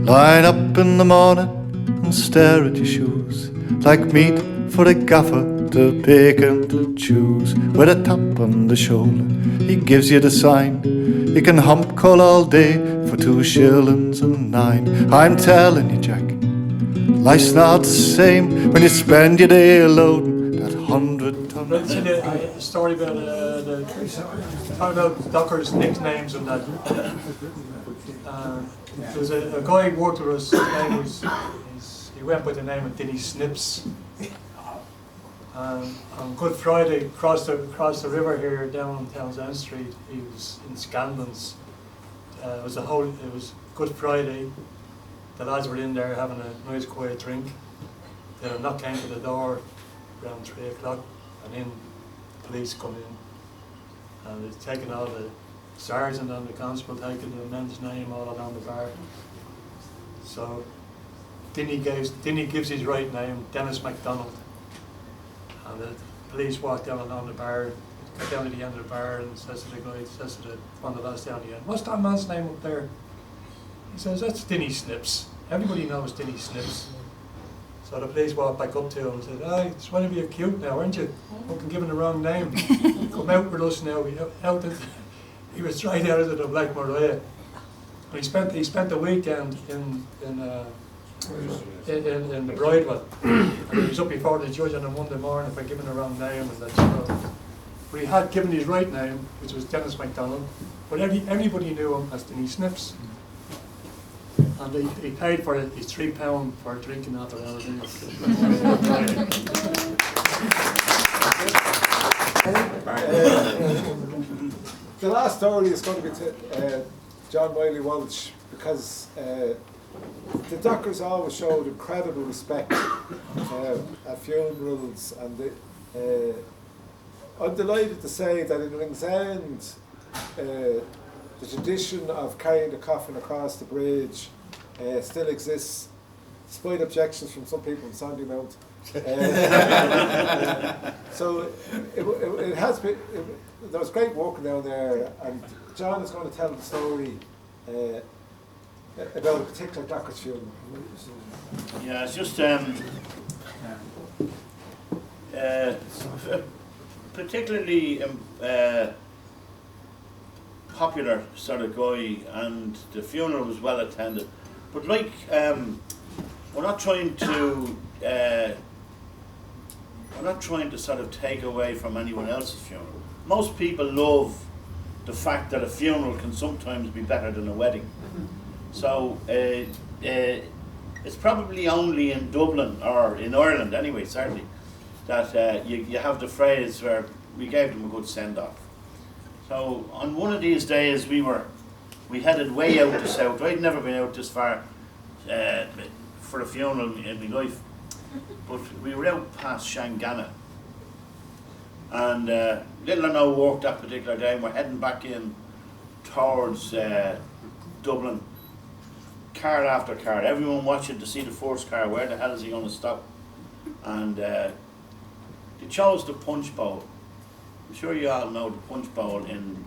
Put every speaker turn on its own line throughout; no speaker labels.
Line up in the morning and stare at your shoes, like meat for a gaffer to pick and to choose. With a tap on the shoulder, he gives you the sign. You can hump call all day for 2 shillings and 9. I'm telling you, Jack, life's not the same when you spend your day loading that 100-ton.
Let's see a story about about Dockers' nicknames and that. There was a guy who worked with us. His name was he went by the name of Dinny Snips. On Good Friday, across the river here down on Townsend Street, he was in Scanlon's. It was Good Friday. The lads were in there having a nice quiet drink. Then a knock came to the door around 3 o'clock, and in the police come in, and they've taken all the sergeant and the constable, taking the men's name all along the bar. So Dinny gives his right name, Dennis MacDonald. And the police walked down along the bar, got down to the end of the bar, and says to the guy, says to one of the lads down the end, "What's that man's name up there?" He says, "That's Dinny Snips. Everybody knows Dinny Snips." So the police walked back up to him and said, "Ah, just want to be cute now, aren't you? Fucking giving the wrong name. Come out with us now." He was straight out of the Black Maria. He spent the weekend in the Bridewell, and he was up before the judge on a Monday morning for giving the wrong name and that stuff. But he had given his right name, which was Dennis MacDonald, but everybody knew him as Denny Snips. And he paid for his £3 for drinking after everything.
The last story is going to be to John Wiley Walsh, because the Dockers always showed incredible respect at funerals, and I'm delighted to say that in Ringsend the tradition of carrying the coffin across the bridge still exists, despite objections from some people in Sandymount. So it has been. There was great work down there, and John is going to tell the story about a particular Dockers funeral.
Yeah, it's just particularly popular sort of guy, and the funeral was well attended. But like, we're not trying to sort of take away from anyone else's funeral. Most people love the fact that a funeral can sometimes be better than a wedding. So it's probably only in Dublin, or in Ireland anyway, certainly, that you have the phrase where we gave them a good send-off. So on one of these days we headed way out the south. I'd never been out this far for a funeral in my life, but we were out past Shangana, and little or no work that particular day, and we're heading back in towards Dublin. Car after car, everyone watching to see the first car. Where the hell is he going to stop? And they chose the Punch Bowl. I'm sure you all know the Punch Bowl in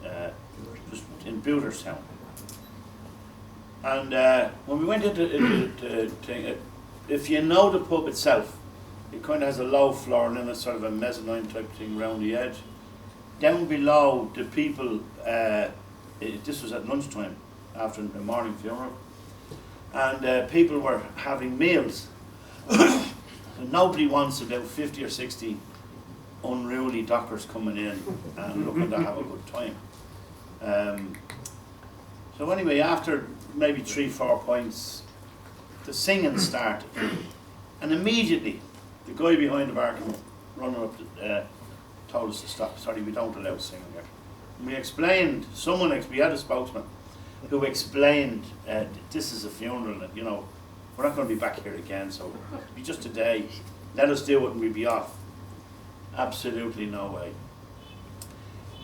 Booterstown. And when we went into the thing, if you know the pub itself, it kind of has a low floor and then a sort of a mezzanine type thing around the edge. Down below, the people, this was at lunchtime after the morning funeral, and people were having meals. And nobody wants about 50 or 60 unruly Dockers coming in and looking to have a good time. So anyway, after maybe 3-4 points, the singing started, and immediately the guy behind the bar came running up, told us to stop. Sorry, we don't allow singing here. And we explained. We had a spokesman who explained, this is a funeral, and you know, we're not going to be back here again, so it'll be just a day. Let us do it and we'll be off. Absolutely no way.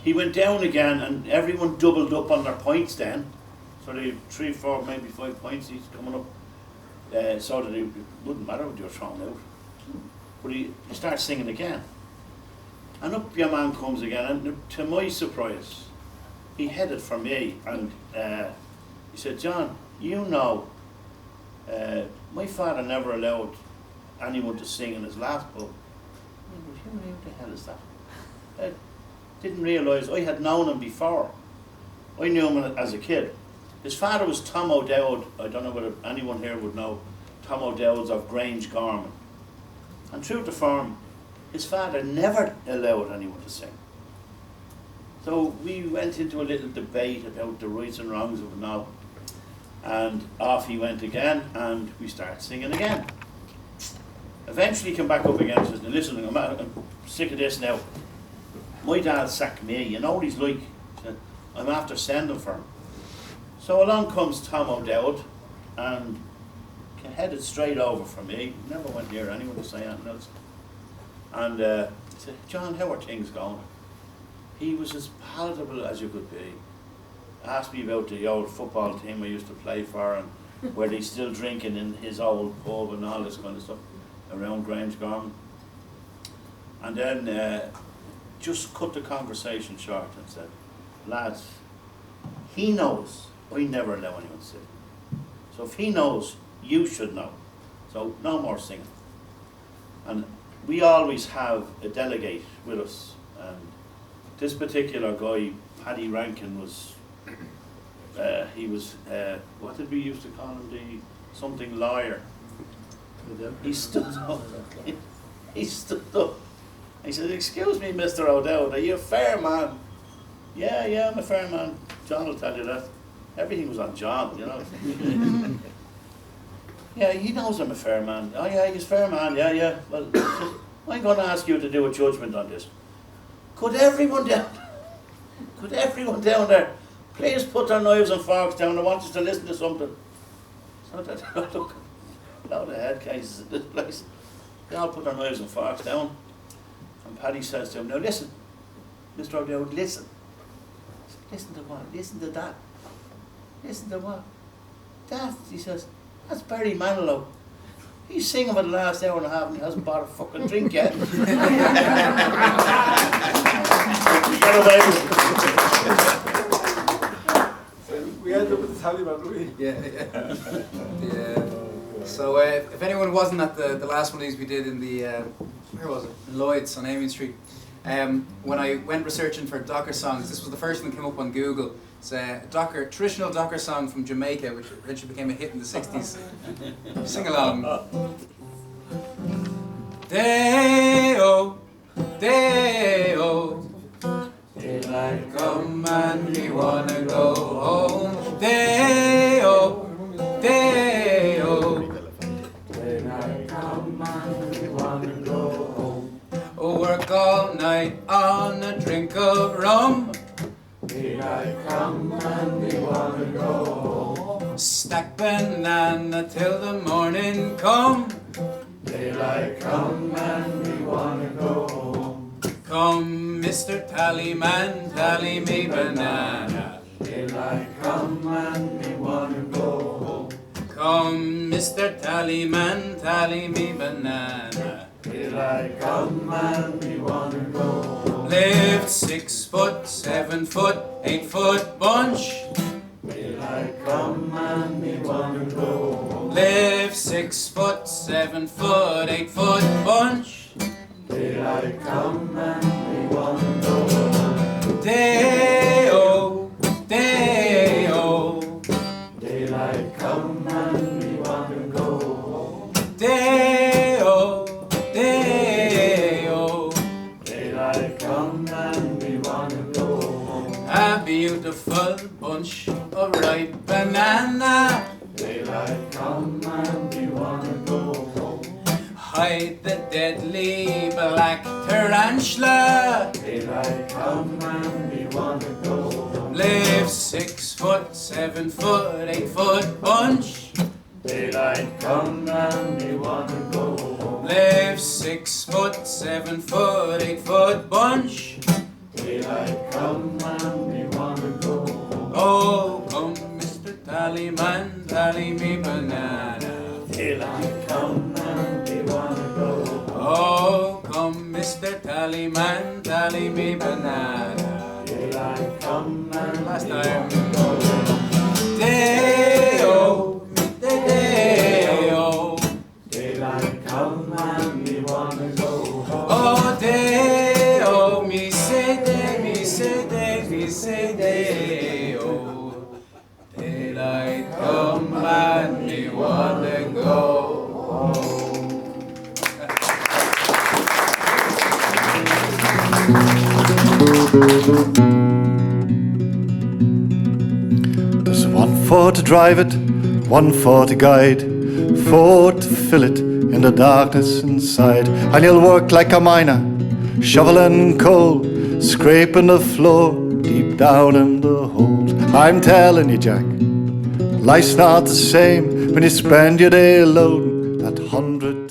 He went down again, and everyone doubled up on their points then. So they 3, 4, maybe 5 points each coming up, so that it wouldn't matter what you were thrown out. But he starts singing again. And up your man comes again, and to my surprise, he headed for me, and he said, "John, you know My father never allowed anyone to sing in his last pub. What the hell is that? I didn't realise I had known him before. I knew him as a kid. His father was Tom O'Dowd. I don't know whether anyone here would know Tom O'Dowd's of Grange Garman. And through the farm, his father never allowed anyone to sing. So we went into a little debate about the rights and wrongs of it now. And off he went again, and we started singing again. Eventually he came back up again and says, listen, I'm sick of this now. My dad sacked me, you know what he's like. I'm after sending for him. So along comes Tom O'Dowd, and headed straight over for me. Never went near anyone to say anything else. And I said, John, how are things going? He was as palatable as you could be. Asked me about the old football team I used to play for, and were they still drinking in his old pub and all this kind of stuff around Grange Garman. And then just cut the conversation short and said, lads, he knows I never allow anyone to sing. So if he knows, you should know. So no more singing. And we always have a delegate with us. And this particular guy, Paddy Rankin, was, he was, what did we used to call him? The something lawyer. He stood up. He stood up. He said, excuse me, Mr. O'Dowd, are you a fair man? Yeah, I'm a fair man. John will tell you that. Everything was on John, you know. Yeah, he knows I'm a fair man. Oh yeah, he's a fair man, yeah. Well, I'm going to ask you to do a judgment on this. Could everyone down there please put their knives and forks down? I want you to listen to something. So that, look, a lot of head cases in this place. They all put their knives and forks down. And Paddy says to him, now listen, Mr. O'Dowd, listen. Listen to what? Listen to that. Listen to what? That, he says, that's Barry Manilow. He's singing for the last hour and a half and he hasn't bought a fucking drink yet. Get away with
So we ended up with the Taliban, didn't we?
Yeah. So if anyone wasn't at the last one of these we did in the, where was it? In Lloyd's on Amiens Street. When I went researching for Docker songs, this was the first thing that came up on Google. It's a traditional Docker song from Jamaica, which eventually became a hit in the 60s. Sing along. Day-o, day-o, daylight come and we wanna go home. Day-o, day-o, daylight come and we wanna go home. Oh, work all night on a drink of rum. Daylight come and we wanna go home. Stack banana till the morning come. Daylight come and we wanna go home. Come, Mr. Tallyman, tally me banana. Daylight come and we wanna go home. Come, Mr. Tallyman, tally me banana. Daylight come and we wanna go home. Lift 6 foot, 7 foot, 8 foot bunch. Daylight come and we wanna go home. Lift 6 foot, 7 foot, 8 foot bunch. Daylight come and we wanna go home. Day-o, day-o, daylight come and we wanna go home. Day-o, day-o, daylight come and we wanna go home. A beautiful bunch of ripe banana. Daylight come and we wanna go home. Hide the deadly black tarantula. Daylight come and we wanna go home. Live 6 foot, 7 foot, 8 foot bunch. Daylight come and we wanna go home. Live 6 foot, 7 foot, 8 foot bunch. Daylight come and we wanna go home. Oh, come, Mr. Tallyman, tally me banana. Daylight come and we wanna go home. Oh, come, Mr. Tallyman, tally me banana. Daylight come and last time. Day-o, day-o. come and me wanna go home. Oh, day, oh, me say day, me say day, me say day, oh. Daylight come and me wanna go home.
There's one for to drive it, one for to guide, four to fill it in the darkness inside. And you'll work like a miner, shoveling coal, scraping the floor deep down in the hole. I'm telling you, Jack, life's not the same when you spend your day loading that 100